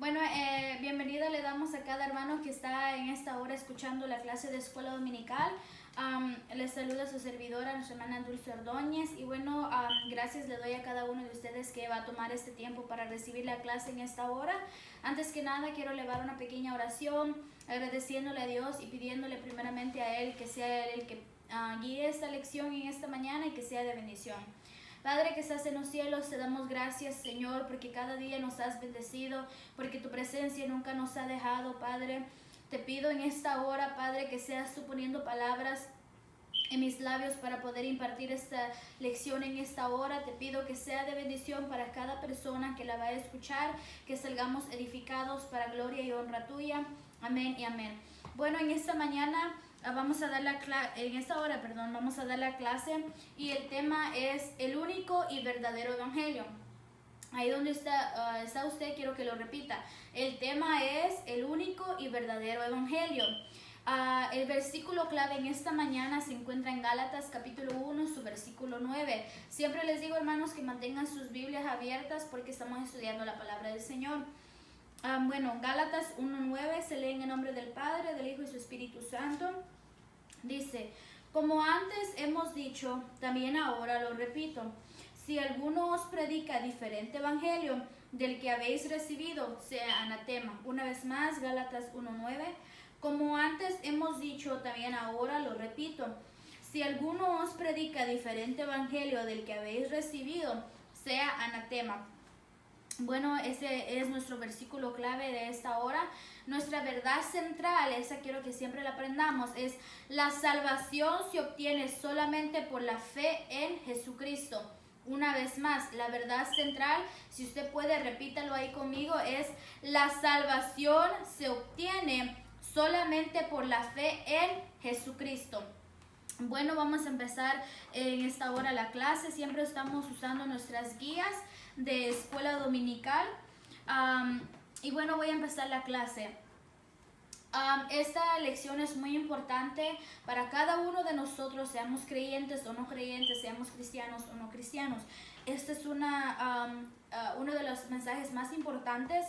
Bueno, bienvenida le damos a cada hermano que está en esta hora escuchando la clase de escuela dominical. Les saluda su servidora, nuestra hermana Dulce Ordóñez. Y bueno, gracias le doy a cada uno de ustedes que va a tomar este tiempo para recibir la clase en esta hora. Antes que nada, quiero elevar una pequeña oración, agradeciéndole a Dios y pidiéndole primeramente a Él que sea Él el que guíe esta lección en esta mañana y que sea de bendición. Padre que estás en los cielos, te damos gracias, Señor, porque cada día nos has bendecido, porque tu presencia nunca nos ha dejado, Padre. Te pido en esta hora, Padre, que seas tú poniendo palabras en mis labios para poder impartir esta lección en esta hora. Te pido que sea de bendición para cada persona que la va a escuchar, que salgamos edificados para gloria y honra tuya. Amén y amén. Bueno, en esta mañana vamos a dar vamos a dar la clase y el tema es el único y verdadero evangelio. Ahí donde está usted, quiero que lo repita. El tema es el único y verdadero evangelio. El versículo clave en esta mañana se encuentra en Gálatas capítulo 1, su versículo 9. Siempre les digo, hermanos, que mantengan sus Biblias abiertas porque estamos estudiando la palabra del Señor. Bueno, Gálatas 1:9 se lee en el nombre del Padre, del Hijo y su Espíritu Santo. Dice: como antes hemos dicho, también ahora lo repito, si alguno os predica diferente evangelio del que habéis recibido, sea anatema. Una vez más, Gálatas 1:9. Como antes hemos dicho, también ahora lo repito, si alguno os predica diferente evangelio del que habéis recibido, sea anatema. Bueno, ese es nuestro versículo clave de esta hora. Nuestra verdad central, esa quiero que siempre la aprendamos, es: la salvación se obtiene solamente por la fe en Jesucristo. Una vez más, la verdad central, si usted puede, repítalo ahí conmigo, es: la salvación se obtiene solamente por la fe en Jesucristo. Bueno, vamos a empezar en esta hora la clase. Siempre estamos usando nuestras guías de escuela dominical. Y bueno, voy a empezar la clase. Esta lección es muy importante para cada uno de nosotros, seamos creyentes o no creyentes, seamos cristianos o no cristianos. Este es uno de los mensajes más importantes,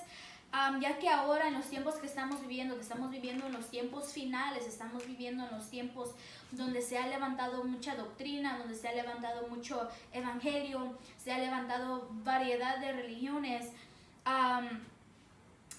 ya que ahora en los tiempos que estamos viviendo en los tiempos finales, estamos viviendo en los tiempos donde se ha levantado mucha doctrina, donde se ha levantado mucho evangelio, se ha levantado variedad de religiones,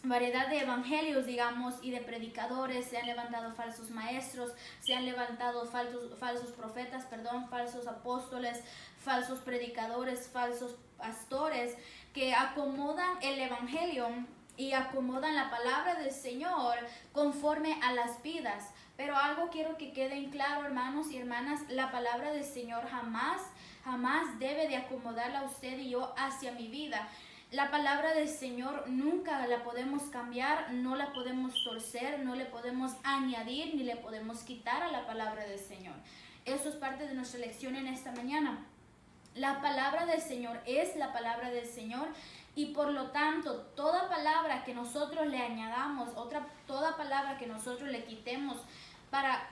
variedad de evangelios, digamos, y de predicadores. Se han levantado falsos maestros, se han levantado falsos profetas, falsos apóstoles, falsos predicadores, falsos pastores, que acomodan el evangelio y acomodan la palabra del Señor conforme a las vidas. Pero algo quiero que quede en claro, hermanos y hermanas: la palabra del Señor jamás debe de acomodarla a usted y yo hacia mi vida. La palabra del Señor nunca la podemos cambiar, no la podemos torcer, no le podemos añadir ni le podemos quitar a la palabra del Señor. Eso es parte de nuestra lección en esta mañana. La palabra del Señor es la palabra del Señor, y por lo tanto toda palabra que nosotros le añadamos, toda palabra que nosotros le quitemos para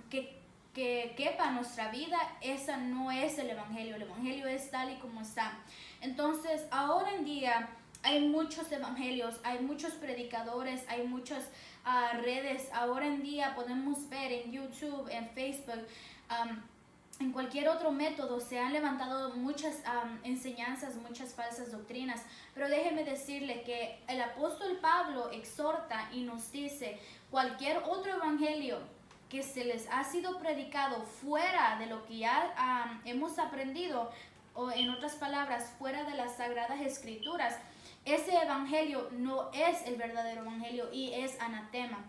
que quepa en nuestra vida, esa no es el evangelio. El evangelio es tal y como está. Entonces, ahora en día hay muchos evangelios, hay muchos predicadores, hay muchas redes. Ahora en día podemos ver en YouTube, en Facebook, en cualquier otro método se han levantado muchas enseñanzas, muchas falsas doctrinas. Pero déjeme decirle que el apóstol Pablo exhorta y nos dice: cualquier otro evangelio que se les ha sido predicado fuera de lo que ya hemos aprendido, o en otras palabras, fuera de las sagradas escrituras, ese evangelio no es el verdadero evangelio y es anatema.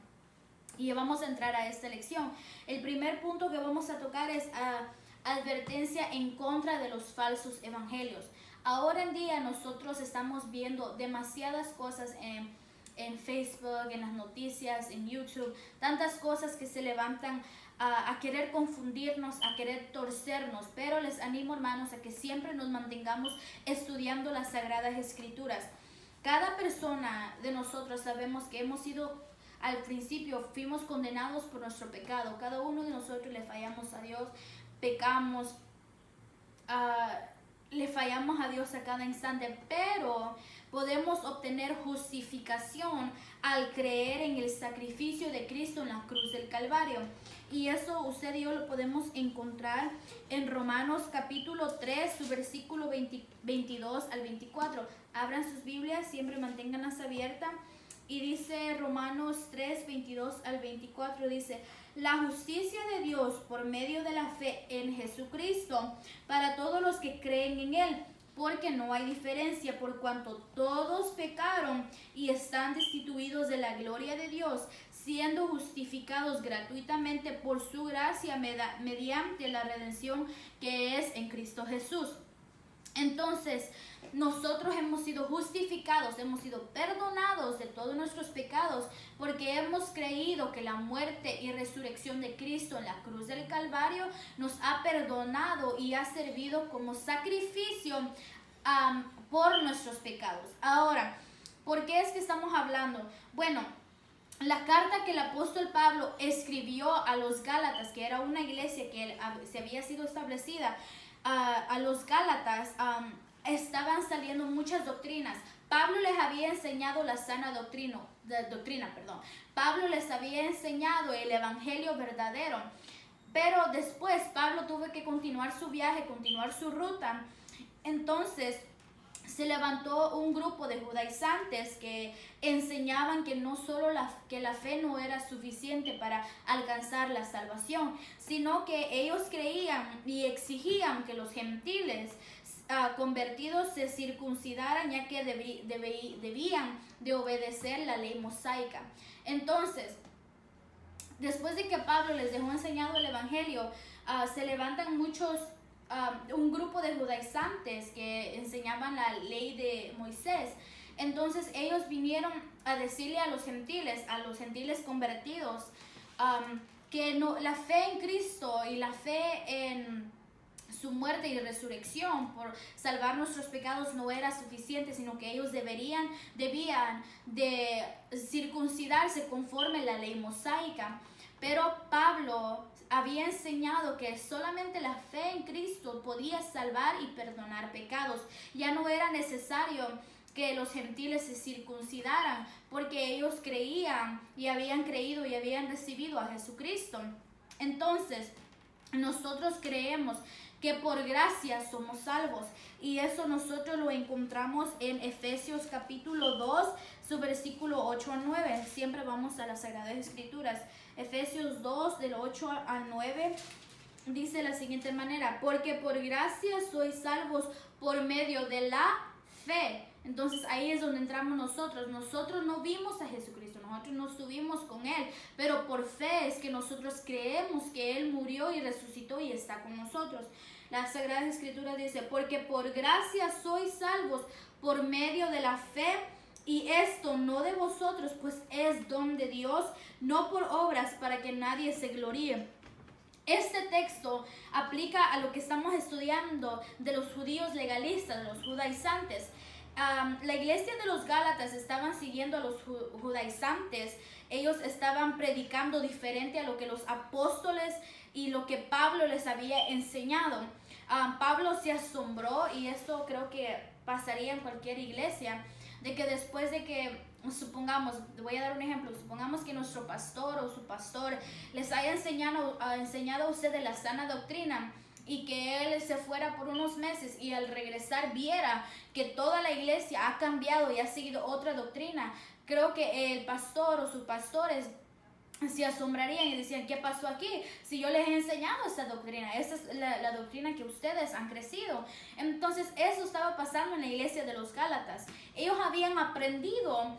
Y vamos a entrar a esta lección. El primer punto que vamos a tocar es advertencia en contra de los falsos evangelios. Ahora en día nosotros estamos viendo demasiadas cosas en Facebook, en las noticias, en YouTube, tantas cosas que se levantan a querer confundirnos, a querer torcernos. Pero les animo, hermanos, a que siempre nos mantengamos estudiando las sagradas escrituras. Cada persona de nosotros sabemos que hemos sido, al principio fuimos condenados por nuestro pecado. Cada uno de nosotros le fallamos a Dios, pecamos, le fallamos a Dios a cada instante, pero podemos obtener justificación al creer en el sacrificio de Cristo en la cruz del Calvario. Y eso usted y yo lo podemos encontrar en Romanos capítulo 3, su versículo 22 al 24. Abran sus Biblias, siempre manténganlas abiertas. Y dice Romanos 3, 22 al 24, dice: la justicia de Dios por medio de la fe en Jesucristo para todos los que creen en Él, porque no hay diferencia, por cuanto todos pecaron y están destituidos de la gloria de Dios, siendo justificados gratuitamente por su gracia mediante la redención que es en Cristo Jesús. Entonces, nosotros hemos sido justificados, hemos sido perdonados de todos nuestros pecados, porque hemos creído que la muerte y resurrección de Cristo en la cruz del Calvario nos ha perdonado y ha servido como sacrificio por nuestros pecados. Ahora, ¿por qué es que estamos hablando? Bueno, la carta que el apóstol Pablo escribió a los Gálatas, que era una iglesia que se había sido establecida, a los Gálatas, estaban saliendo muchas doctrinas. Pablo les había enseñado la sana doctrina. Pablo les había enseñado el evangelio verdadero. Pero después Pablo tuvo que continuar su viaje, continuar su ruta. Entonces se levantó un grupo de judaizantes que enseñaban que no solo que la fe no era suficiente para alcanzar la salvación, sino que ellos creían y exigían que los gentiles convertidos se circuncidaran, ya que debían de obedecer la ley mosaica. Entonces, después de que Pablo les dejó enseñado el evangelio, se levantan un grupo de judaizantes que enseñaban la ley de Moisés. Entonces ellos vinieron a decirle a los gentiles convertidos, que la fe en Cristo y la fe en su muerte y resurrección por salvar nuestros pecados no era suficiente, sino que ellos debían de circuncidarse conforme la ley mosaica. Pero Pablo había enseñado que solamente la fe en Cristo podía salvar y perdonar pecados. Ya no era necesario que los gentiles se circuncidaran, porque ellos creían y habían creído y habían recibido a Jesucristo. Entonces, nosotros creemos que por gracia somos salvos, y eso nosotros lo encontramos en Efesios capítulo 2, su versículo 8 al 9. Siempre vamos a las Sagradas Escrituras. Efesios 2, del 8 al 9, dice de la siguiente manera: porque por gracia sois salvos por medio de la fe. Entonces ahí es donde entramos nosotros. Nosotros no vimos a Jesucristo, nosotros no estuvimos con Él, pero por fe es que nosotros creemos que Él murió y resucitó y está con nosotros. La Sagrada Escritura dice: porque por gracia sois salvos por medio de la fe, y esto no de vosotros, pues es don de Dios, no por obras, para que nadie se gloríe. Este texto aplica a lo que estamos estudiando de los judíos legalistas, de los judaizantes. La iglesia de los Gálatas estaban siguiendo a los judaizantes. Ellos estaban predicando diferente a lo que los apóstoles y lo que Pablo les había enseñado. Pablo se asombró, y esto creo que pasaría en cualquier iglesia, de que después de que, supongamos, voy a dar un ejemplo, supongamos que nuestro pastor o su pastor les haya enseñado a ustedes la sana doctrina, y que él se fuera por unos meses y al regresar viera que toda la iglesia ha cambiado y ha seguido otra doctrina. Creo que el pastor o sus pastores se asombrarían y decían: ¿qué pasó aquí? Si yo les he enseñado esta doctrina, esta es la doctrina que ustedes han crecido. Entonces eso estaba pasando en la iglesia de los Gálatas. Ellos habían aprendido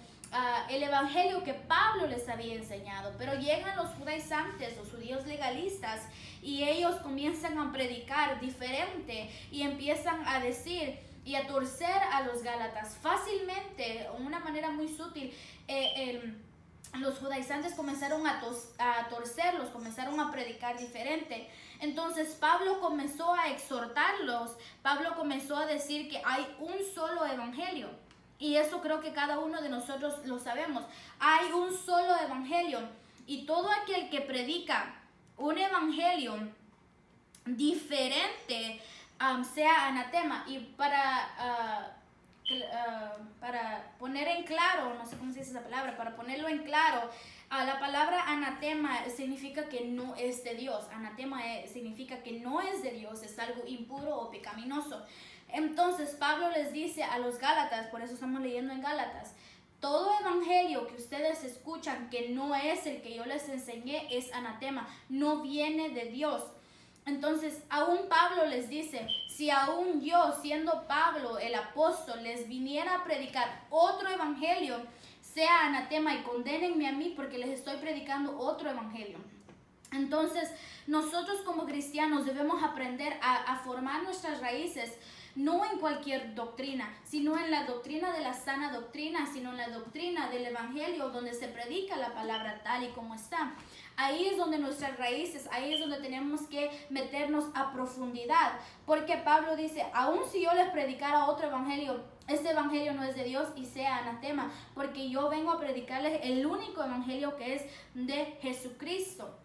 el evangelio que Pablo les había enseñado, pero llegan los judaizantes, los judíos legalistas, y ellos comienzan a predicar diferente y empiezan a decir y a torcer a los Gálatas fácilmente, de una manera muy sutil. Los judaizantes comenzaron a torcerlos, comenzaron a predicar diferente. Entonces Pablo comenzó a exhortarlos. Pablo comenzó a decir que hay un solo evangelio. Y eso creo que cada uno de nosotros lo sabemos. Hay un solo evangelio. Y todo aquel que predica un evangelio diferente sea anatema. Y para para poner en claro, no sé cómo se dice esa palabra, para ponerlo en claro, la palabra anatema significa que no es de Dios. Anatema significa que no es de Dios, es algo impuro o pecaminoso. Entonces Pablo les dice a los Gálatas, por eso estamos leyendo en Gálatas, todo evangelio que ustedes escuchan que no es el que yo les enseñé es anatema, no viene de Dios. Entonces, aún Pablo les dice, si aún yo, siendo Pablo el apóstol, les viniera a predicar otro evangelio, sea anatema y condénenme a mí porque les estoy predicando otro evangelio. Entonces, nosotros como cristianos debemos aprender a formar nuestras raíces, no en cualquier doctrina, sino en la doctrina de la sana doctrina, sino en la doctrina del evangelio donde se predica la palabra tal y como está. Ahí es donde nuestras raíces, ahí es donde tenemos que meternos a profundidad, porque Pablo dice, aun si yo les predicara otro evangelio, este evangelio no es de Dios y sea anatema, porque yo vengo a predicarles el único evangelio que es de Jesucristo.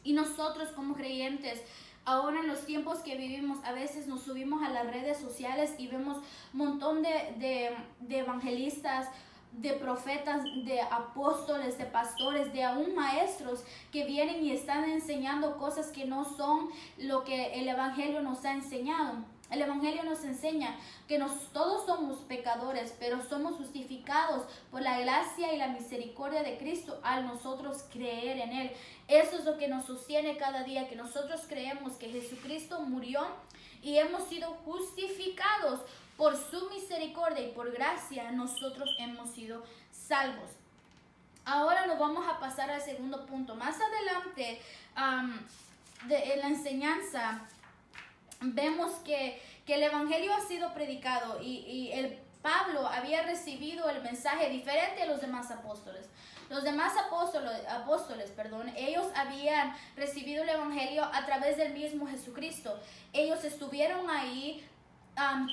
Y nosotros como creyentes, ahora en los tiempos que vivimos, a veces nos subimos a las redes sociales y vemos un montón de evangelistas, de profetas, de apóstoles, de pastores, de aún maestros que vienen y están enseñando cosas que no son lo que el evangelio nos ha enseñado. El evangelio nos enseña que todos somos pecadores, pero somos justificados por la gracia y la misericordia de Cristo al nosotros creer en Él. Eso es lo que nos sostiene cada día, que nosotros creemos que Jesucristo murió y hemos sido justificados por su misericordia y por gracia, nosotros hemos sido salvos. Ahora nos vamos a pasar al segundo punto. Más adelante, en la enseñanza, vemos que el evangelio ha sido predicado y el Pablo había recibido el mensaje diferente a los demás apóstoles. Los demás apóstoles, ellos habían recibido el evangelio a través del mismo Jesucristo. Ellos estuvieron ahí,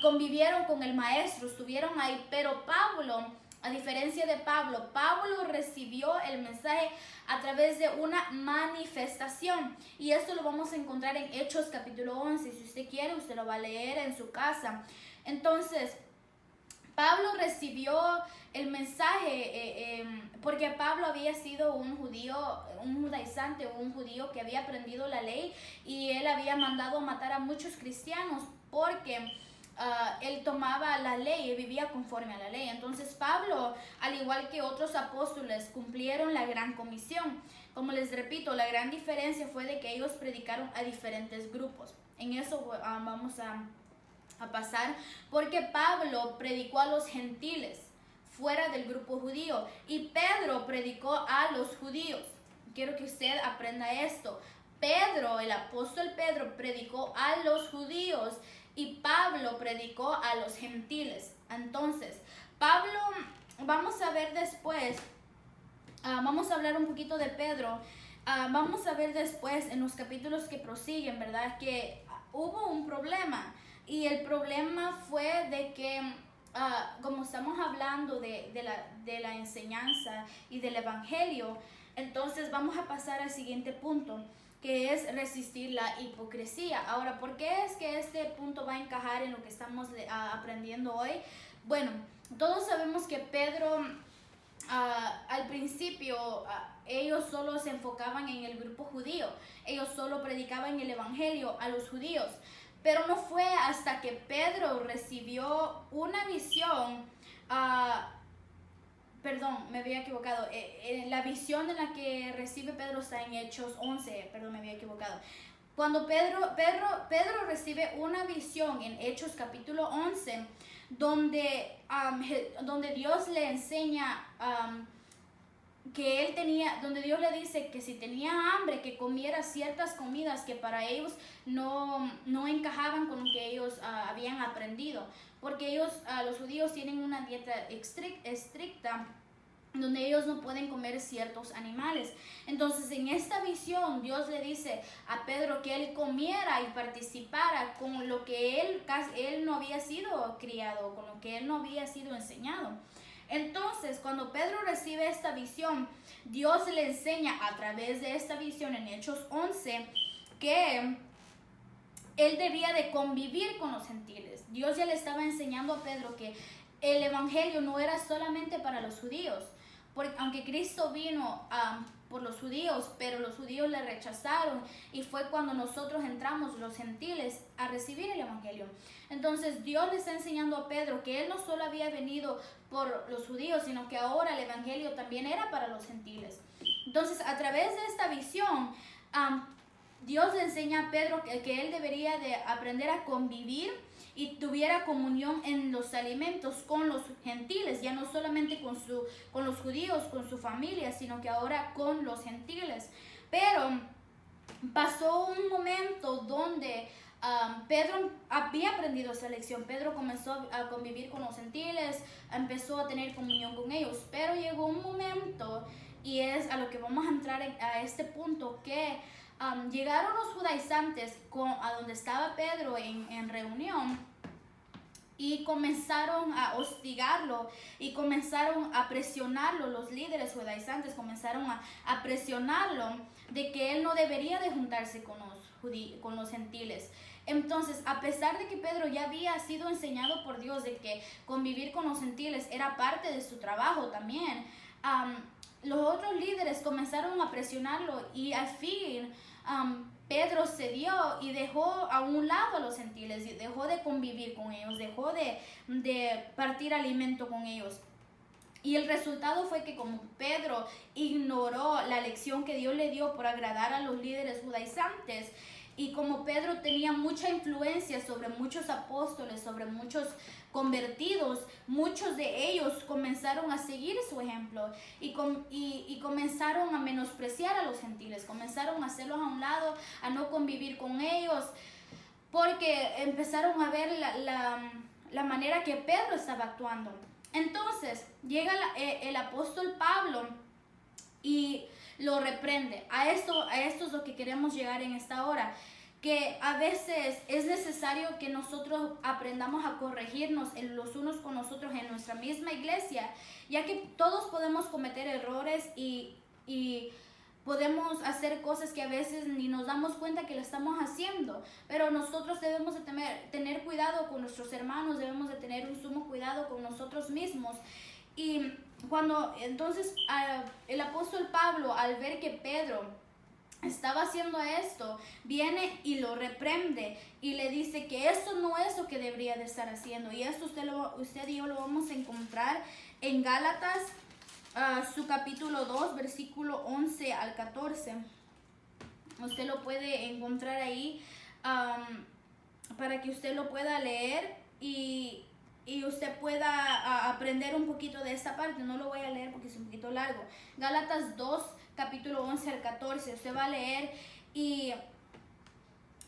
convivieron con el maestro, estuvieron ahí, pero Pablo, a diferencia de Pablo recibió el mensaje a través de una manifestación. Y esto lo vamos a encontrar en Hechos capítulo 11. Si usted quiere, usted lo va a leer en su casa. Entonces, Pablo recibió el mensaje porque Pablo había sido un judío, un judaizante, un judío que había aprendido la ley y él había mandado a matar a muchos cristianos porque él tomaba la ley y vivía conforme a la ley. Entonces Pablo, al igual que otros apóstoles, cumplieron la gran comisión. Como les repito, la gran diferencia fue de que ellos predicaron a diferentes grupos. En eso vamos a pasar, porque Pablo predicó a los gentiles fuera del grupo judío y Pedro predicó a los judíos. Quiero que usted aprenda esto. Pedro, el apóstol Pedro, predicó a los judíos y Pablo predicó a los gentiles. Entonces, Pablo, vamos a ver después, vamos a hablar un poquito de Pedro, vamos a ver después en los capítulos que prosiguen, ¿verdad? Que hubo un problema y el problema fue de que, como estamos hablando de la enseñanza y del evangelio, entonces vamos a pasar al siguiente punto, que es resistir la hipocresía. Ahora, ¿por qué es que este punto va a encajar en lo que estamos aprendiendo hoy? Bueno, todos sabemos que Pedro, al principio, ellos solo se enfocaban en el grupo judío. Ellos solo predicaban el evangelio a los judíos. Pero no fue hasta que Pedro recibió una visión, perdón, me había equivocado. La visión en la que recibe Pedro está en Hechos 11, perdón, me había equivocado. Cuando Pedro recibe una visión en Hechos capítulo 11, donde Dios le enseña que él tenía, donde Dios le dice que si tenía hambre, que comiera ciertas comidas que para ellos no encajaban con lo que ellos habían aprendido, porque ellos, los judíos, tienen una dieta estricta donde ellos no pueden comer ciertos animales. Entonces, en esta visión, Dios le dice a Pedro que él comiera y participara con lo que él no había sido criado, con lo que él no había sido enseñado. Entonces, cuando Pedro recibe esta visión, Dios le enseña a través de esta visión en Hechos 11 que él debía de convivir con los gentiles. Dios ya le estaba enseñando a Pedro que el evangelio no era solamente para los judíos, porque aunque Cristo vino por los judíos, pero los judíos le rechazaron, y fue cuando nosotros entramos, los gentiles, a recibir el evangelio. Entonces Dios le está enseñando a Pedro que él no solo había venido por los judíos, sino que ahora el evangelio también era para los gentiles. Entonces, a través de esta visión, Dios le enseña a Pedro que él debería de aprender a convivir y tuviera comunión en los alimentos con los gentiles, ya no solamente con los judíos, con su familia, sino que ahora con los gentiles. Pero pasó un momento donde Pedro había aprendido esa lección. Pedro comenzó a convivir con los gentiles, empezó a tener comunión con ellos, pero llegó un momento, y es a lo que vamos a entrar a este punto, que llegaron los judaizantes a donde estaba Pedro en reunión, y comenzaron a hostigarlo y comenzaron a presionarlo. Los líderes judaizantes comenzaron a presionarlo de que él no debería de juntarse con los gentiles. Entonces, a pesar de que Pedro ya había sido enseñado por Dios de que convivir con los gentiles era parte de su trabajo también, los otros líderes comenzaron a presionarlo, y al fin Pedro cedió y dejó a un lado a los gentiles, y dejó de convivir con ellos, dejó de partir alimento con ellos. Y el resultado fue que, como Pedro ignoró la lección que Dios le dio por agradar a los líderes judaizantes, y como Pedro tenía mucha influencia sobre muchos apóstoles, sobre muchos convertidos, muchos de ellos comenzaron a seguir su ejemplo y comenzaron a menospreciar a los gentiles, comenzaron a hacerlos a un lado, a no convivir con ellos, porque empezaron a ver la manera que Pedro estaba actuando. Entonces llega el apóstol Pablo y lo reprende. A esto es lo que queremos llegar en esta hora, que a veces es necesario que nosotros aprendamos a corregirnos los unos con los otros en nuestra misma iglesia, ya que todos podemos cometer errores y podemos hacer cosas que a veces ni nos damos cuenta que lo estamos haciendo, pero nosotros debemos de tener cuidado con nuestros hermanos, debemos de tener un sumo cuidado con nosotros mismos. Y cuando entonces el apóstol Pablo, al ver que Pedro estaba haciendo esto, viene y lo reprende y le dice que esto no es lo que debería de estar haciendo. Y esto usted y yo lo vamos a encontrar en Gálatas, su capítulo 2, versículo 11 al 14. Usted lo puede encontrar ahí para que usted lo pueda leer y usted pueda aprender un poquito de esta parte. No lo voy a leer porque es un poquito largo. Gálatas 2, capítulo 11 al 14. Usted va a leer, y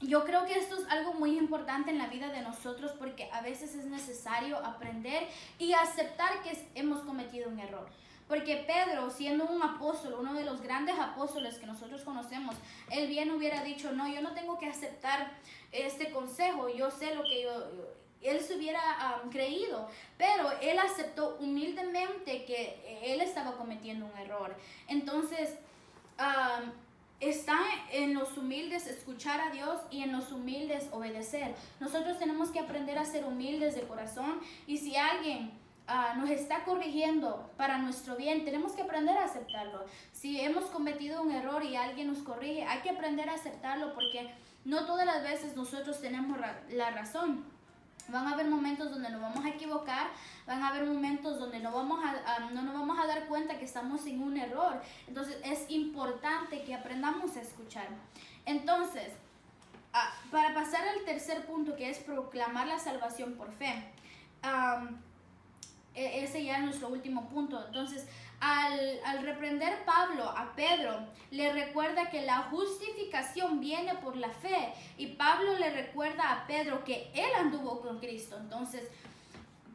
yo creo que esto es algo muy importante en la vida de nosotros, porque a veces es necesario aprender y aceptar que hemos cometido un error. Porque Pedro, siendo un apóstol, uno de los grandes apóstoles que nosotros conocemos, él bien hubiera dicho, no, yo no tengo que aceptar este consejo, yo sé lo que él se hubiera creído, pero él aceptó humildemente que él estaba cometiendo un error. Entonces, está en los humildes escuchar a Dios y en los humildes obedecer. Nosotros tenemos que aprender a ser humildes de corazón, y si alguien nos está corrigiendo para nuestro bien, tenemos que aprender a aceptarlo. Si hemos cometido un error y alguien nos corrige, hay que aprender a aceptarlo, porque no todas las veces nosotros tenemos la razón. Van a haber momentos donde nos vamos a equivocar, van a haber momentos donde no nos vamos a dar cuenta que estamos en un error. Entonces es importante que aprendamos a escuchar. Entonces, para pasar al tercer punto, que es proclamar la salvación por fe, ese ya es nuestro último punto. Entonces, al reprender Pablo a Pedro, le recuerda que la justificación viene por la fe, y Pablo le recuerda a Pedro que él anduvo con Cristo. Entonces,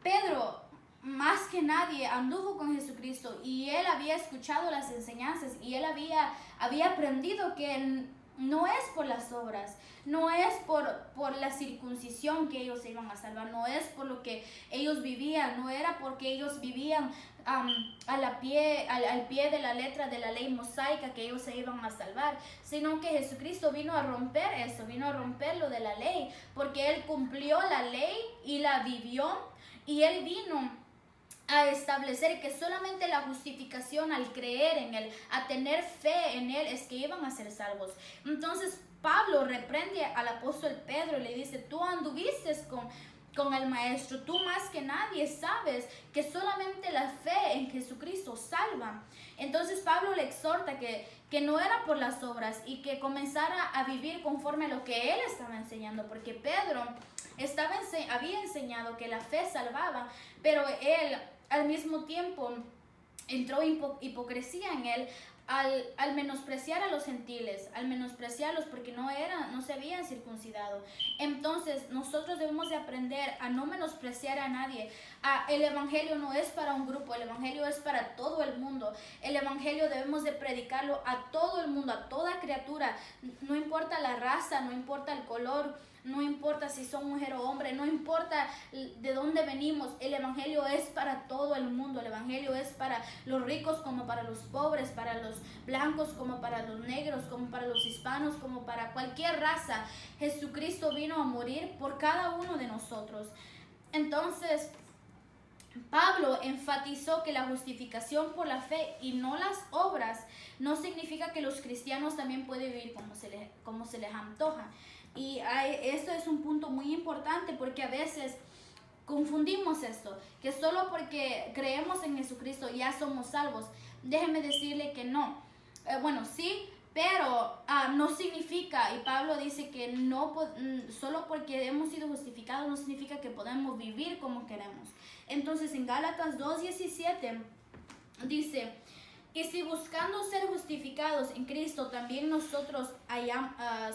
Pedro, más que nadie, anduvo con Jesucristo, y él había escuchado las enseñanzas, y él había aprendido que no es por las obras, no es por la circuncisión que ellos se iban a salvar, no es por lo que ellos vivían, no era porque ellos vivían al pie de la letra de la ley mosaica que ellos se iban a salvar, sino que Jesucristo vino a romper eso, vino a romper lo de la ley, porque Él cumplió la ley y la vivió, y Él vino a establecer que solamente la justificación al creer en Él, a tener fe en Él, es que iban a ser salvos. Entonces Pablo reprende al apóstol Pedro y le dice, tú anduviste con el Maestro, tú más que nadie sabes que solamente la fe en Jesucristo salva. Entonces Pablo le exhorta que no era por las obras y que comenzara a vivir conforme a lo que él estaba enseñando, porque Pedro había enseñado que la fe salvaba, pero él al mismo tiempo entró hipocresía en él al menospreciar a los gentiles, al menospreciarlos porque no se habían circuncidado. Entonces nosotros debemos de aprender a no menospreciar a nadie. El evangelio no es para un grupo, el evangelio es para todo el mundo. El evangelio debemos de predicarlo a todo el mundo, a toda criatura, no importa la raza, no importa el color, no importa si son mujer o hombre, no importa de dónde venimos, el evangelio es para todo el mundo. El evangelio es para los ricos como para los pobres, para los blancos como para los negros, como para los hispanos, como para cualquier raza. Jesucristo vino a morir por cada uno de nosotros. Entonces Pablo enfatizó que la justificación por la fe y no las obras no significa que los cristianos también pueden vivir como se les antoja. Y esto es un punto muy importante porque a veces confundimos esto, que solo porque creemos en Jesucristo ya somos salvos. Déjeme decirle que no. Bueno, sí, pero no significa, y Pablo dice que no solo porque hemos sido justificados no significa que podemos vivir como queremos. Entonces en Gálatas 2:17 dice, y si buscando ser justificados en Cristo también nosotros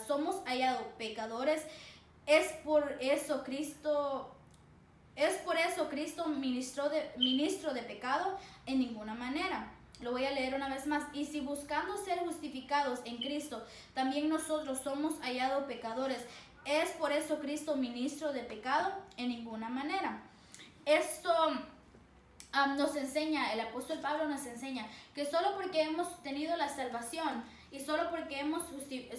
somos hallados pecadores, es por eso Cristo ministro de pecado en ninguna manera. Lo voy a leer una vez más. Y si buscando ser justificados en Cristo también nosotros somos hallados pecadores, es por eso Cristo ministro de pecado en ninguna manera. Esto nos enseña, el apóstol Pablo nos enseña que solo porque hemos tenido la salvación y solo porque hemos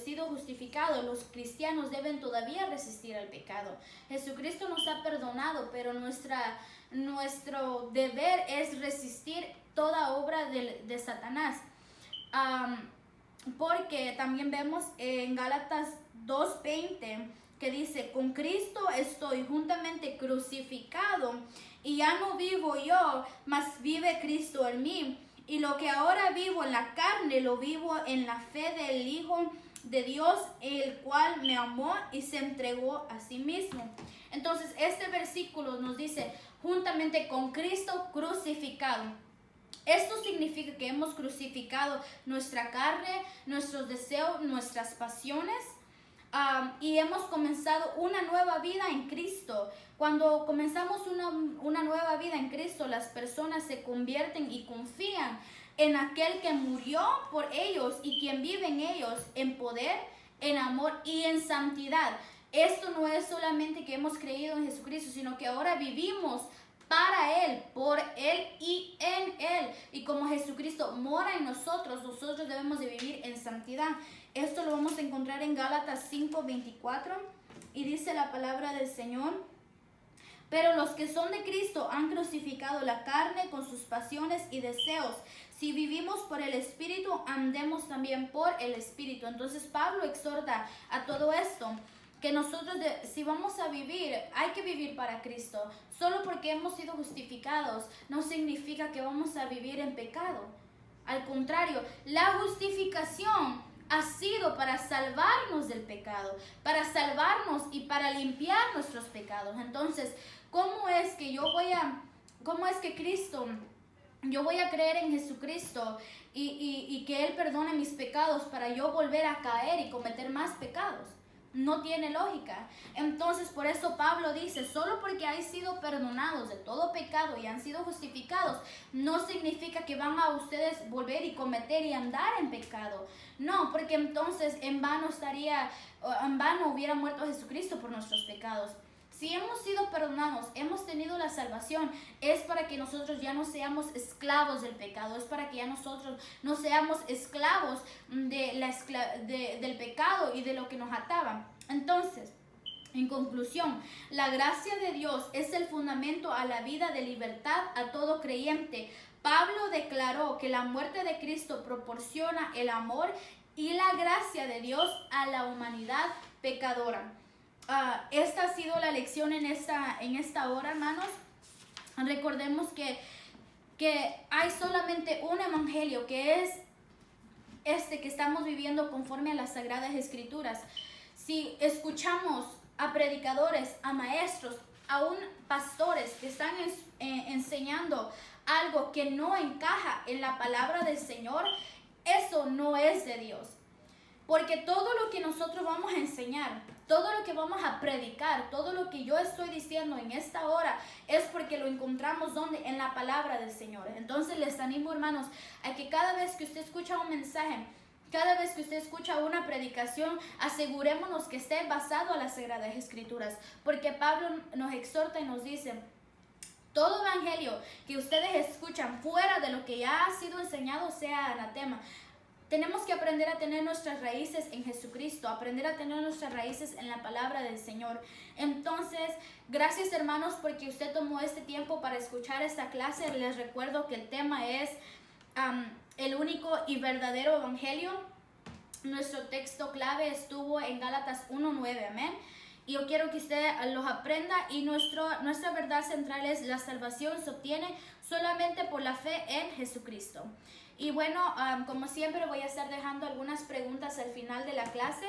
sido justificados, los cristianos deben todavía resistir al pecado. Jesucristo nos ha perdonado, pero nuestro deber es resistir toda obra de Satanás. Porque también vemos en Gálatas 2:20 que dice, con Cristo estoy juntamente crucificado y ya no vivo yo, mas vive Cristo en mí. Y lo que ahora vivo en la carne, lo vivo en la fe del Hijo de Dios, el cual me amó y se entregó a sí mismo. Entonces, este versículo nos dice, juntamente con Cristo crucificado. Esto significa que hemos crucificado nuestra carne, nuestros deseos, nuestras pasiones, y hemos comenzado una nueva vida en Cristo. Cuando comenzamos una nueva vida en Cristo, las personas se convierten y confían en aquel que murió por ellos y quien vive en ellos en poder, en amor y en santidad. Esto no es solamente que hemos creído en Jesucristo, sino que ahora vivimos para Él, por Él y en Él. Y como Jesucristo mora en nosotros, nosotros debemos de vivir en santidad. Esto lo vamos a encontrar en Gálatas 5:24 y dice la palabra del Señor. Pero los que son de Cristo han crucificado la carne con sus pasiones y deseos. Si vivimos por el Espíritu, andemos también por el Espíritu. Entonces Pablo exhorta a todo esto, que nosotros si vamos a vivir, hay que vivir para Cristo. Solo porque hemos sido justificados no significa que vamos a vivir en pecado. Al contrario, la justificación ha sido para salvarnos del pecado, para salvarnos y para limpiar nuestros pecados. Entonces, ¿cómo es que yo voy a creer en Jesucristo y que Él perdone mis pecados para yo volver a caer y cometer más pecados? No tiene lógica. Entonces, por eso Pablo dice, solo porque han sido perdonados de todo pecado y han sido justificados, no significa que van a ustedes volver y cometer y andar en pecado. No, porque entonces en vano hubiera muerto Jesucristo por nuestros pecados. Si hemos sido perdonados, hemos tenido la salvación, es para que nosotros ya no seamos esclavos del pecado, es para que ya nosotros no seamos esclavos del pecado y de lo que nos ataba. Entonces, En conclusión, la gracia de Dios es el fundamento a la vida de libertad a todo creyente. Pablo declaró que la muerte de Cristo proporciona el amor y la gracia de Dios a la humanidad pecadora. Esta ha sido la lección en esta hora, hermanos. Recordemos que hay solamente un evangelio, que es que estamos viviendo conforme a las Sagradas Escrituras. Si escuchamos a predicadores, a maestros, aún pastores que están enseñando algo que no encaja en la palabra del Señor, eso no es de Dios. Porque todo lo que nosotros vamos a enseñar, todo lo que vamos a predicar, todo lo que yo estoy diciendo en esta hora es porque lo encontramos ¿dónde? En la palabra del Señor. Entonces les animo, hermanos, a que cada vez que usted escucha un mensaje, cada vez que usted escucha una predicación, asegurémonos que esté basado a las Sagradas Escrituras. Porque Pablo nos exhorta y nos dice: todo evangelio que ustedes escuchan fuera de lo que ya ha sido enseñado sea anatema. Tenemos que aprender a tener nuestras raíces en Jesucristo, aprender a tener nuestras raíces en la palabra del Señor. Entonces, gracias, hermanos, porque usted tomó este tiempo para escuchar esta clase. Les recuerdo que el tema es el único y verdadero evangelio. Nuestro texto clave estuvo en Gálatas 1:9, amén. Y yo quiero que usted los aprenda, y nuestra verdad central es: la salvación se obtiene solamente por la fe en Jesucristo. Y bueno, como siempre voy a estar dejando algunas preguntas al final de la clase.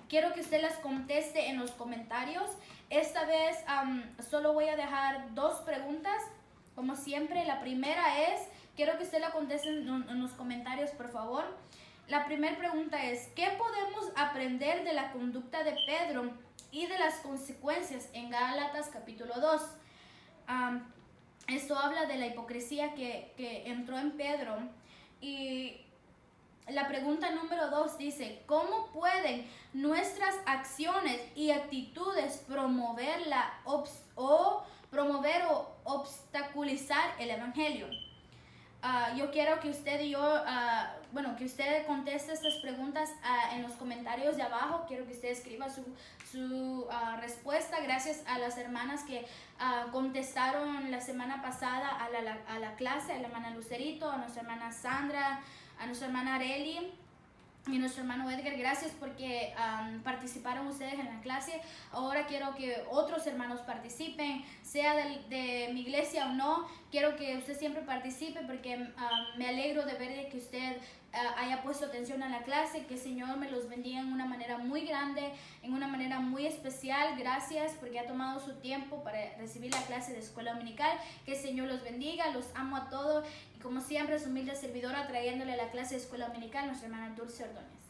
Quiero que usted las conteste en los comentarios. Esta vez solo voy a dejar 2 preguntas, como siempre. La primera es, quiero que usted la conteste en los comentarios, por favor. La primera pregunta es: ¿qué podemos aprender de la conducta de Pedro y de las consecuencias en Gálatas capítulo 2? Esto habla de la hipocresía que entró en Pedro. Y la pregunta número 2 dice: ¿cómo pueden nuestras acciones y actitudes promover o obstaculizar el evangelio? Yo quiero que usted y yo, que usted conteste estas preguntas en los comentarios de abajo. Quiero que usted escriba su respuesta. Gracias a las hermanas que contestaron la semana pasada a la clase, a la hermana Lucerito, a nuestra hermana Sandra, a nuestra hermana Areli y a nuestro hermano Edgar. Gracias porque participaron ustedes en la clase. Ahora quiero que otros hermanos participen, sea de mi iglesia o no. Quiero que usted siempre participe, porque me alegro de ver que usted haya puesto atención a la clase. Que el Señor me los bendiga en una manera muy grande, en una manera muy especial. Gracias porque ha tomado su tiempo para recibir la clase de escuela dominical. Que el Señor los bendiga, los amo a todos. Y como siempre, su humilde servidora trayéndole la clase de escuela dominical, nuestra hermana Dulce Ordóñez.